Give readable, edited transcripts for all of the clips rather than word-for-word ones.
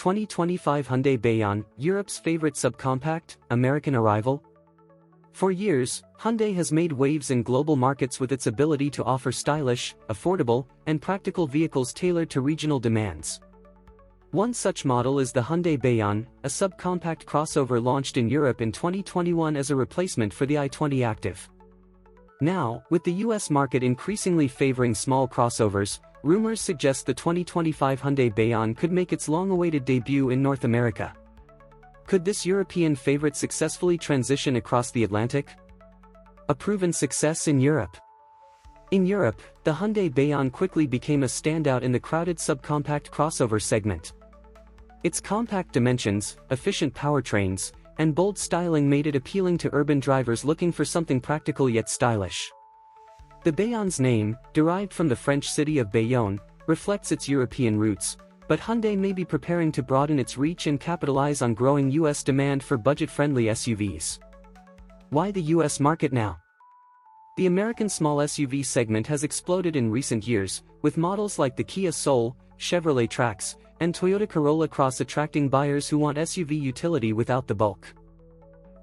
2025 Hyundai Bayon, Europe's favorite subcompact, American arrival? For years, Hyundai has made waves in global markets with its ability to offer stylish, affordable, and practical vehicles tailored to regional demands. One such model is the Hyundai Bayon, a subcompact crossover launched in Europe in 2021 as a replacement for the i20 Active. Now, with the US market increasingly favoring small crossovers, rumors suggest the 2025 Hyundai Bayon could make its long-awaited debut in North America. Could this European favorite successfully transition across the Atlantic? A proven success in Europe. In Europe, the Hyundai Bayon quickly became a standout in the crowded subcompact crossover segment. Its compact dimensions, efficient powertrains, and bold styling made it appealing to urban drivers looking for something practical yet stylish. The Bayon's name, derived from the French city of Bayonne, reflects its European roots, but Hyundai may be preparing to broaden its reach and capitalize on growing US demand for budget-friendly SUVs. Why the US market now? The American small SUV segment has exploded in recent years, with models like the Kia Soul, Chevrolet Trax, and Toyota Corolla Cross attracting buyers who want SUV utility without the bulk.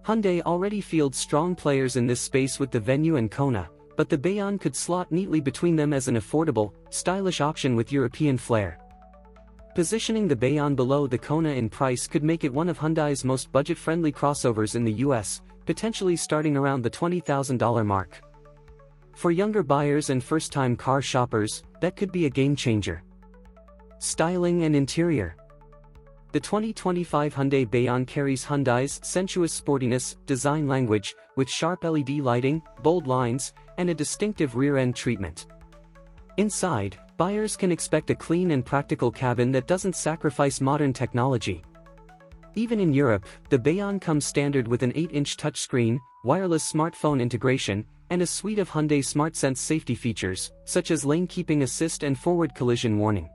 Hyundai already fields strong players in this space with the Venue and Kona, but the Bayon could slot neatly between them as an affordable, stylish option with European flair. Positioning the Bayon below the Kona in price could make it one of Hyundai's most budget-friendly crossovers in the US, potentially starting around the $20,000 mark. For younger buyers and first-time car shoppers, that could be a game-changer. Styling and interior. The 2025 Hyundai Bayon carries Hyundai's sensuous sportiness design language, with sharp LED lighting, bold lines, and a distinctive rear-end treatment. Inside, buyers can expect a clean and practical cabin that doesn't sacrifice modern technology. Even in Europe, the Bayon comes standard with an 8-inch touchscreen, wireless smartphone integration, and a suite of Hyundai SmartSense safety features, such as lane keeping assist and forward collision warning.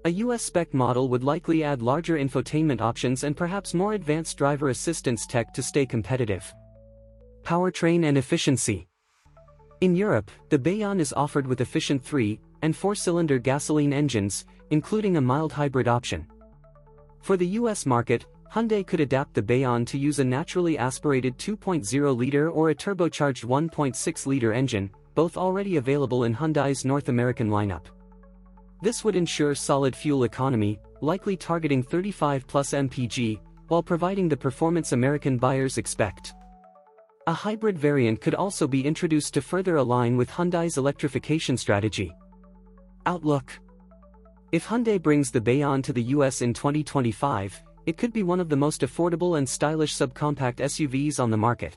A US spec model would likely add larger infotainment options and perhaps more advanced driver assistance tech to stay competitive. Powertrain and efficiency. In Europe, the Bayon is offered with efficient 3- and 4-cylinder gasoline engines, including a mild hybrid option. For the US market, Hyundai could adapt the Bayon to use a naturally aspirated 2.0-liter or a turbocharged 1.6-liter engine, both already available in Hyundai's North American lineup. This would ensure solid fuel economy, likely targeting 35+ mpg, while providing the performance American buyers expect. A hybrid variant could also be introduced to further align with Hyundai's electrification strategy. Outlook. If Hyundai brings the Bayon to the US in 2025, it could be one of the most affordable and stylish subcompact SUVs on the market.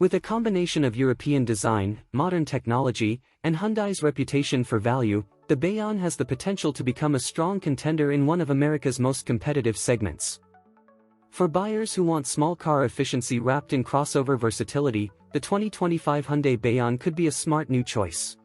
With a combination of European design, modern technology, and Hyundai's reputation for value, the Bayon has the potential to become a strong contender in one of America's most competitive segments. For buyers who want small car efficiency wrapped in crossover versatility, the 2025 Hyundai Bayon could be a smart new choice.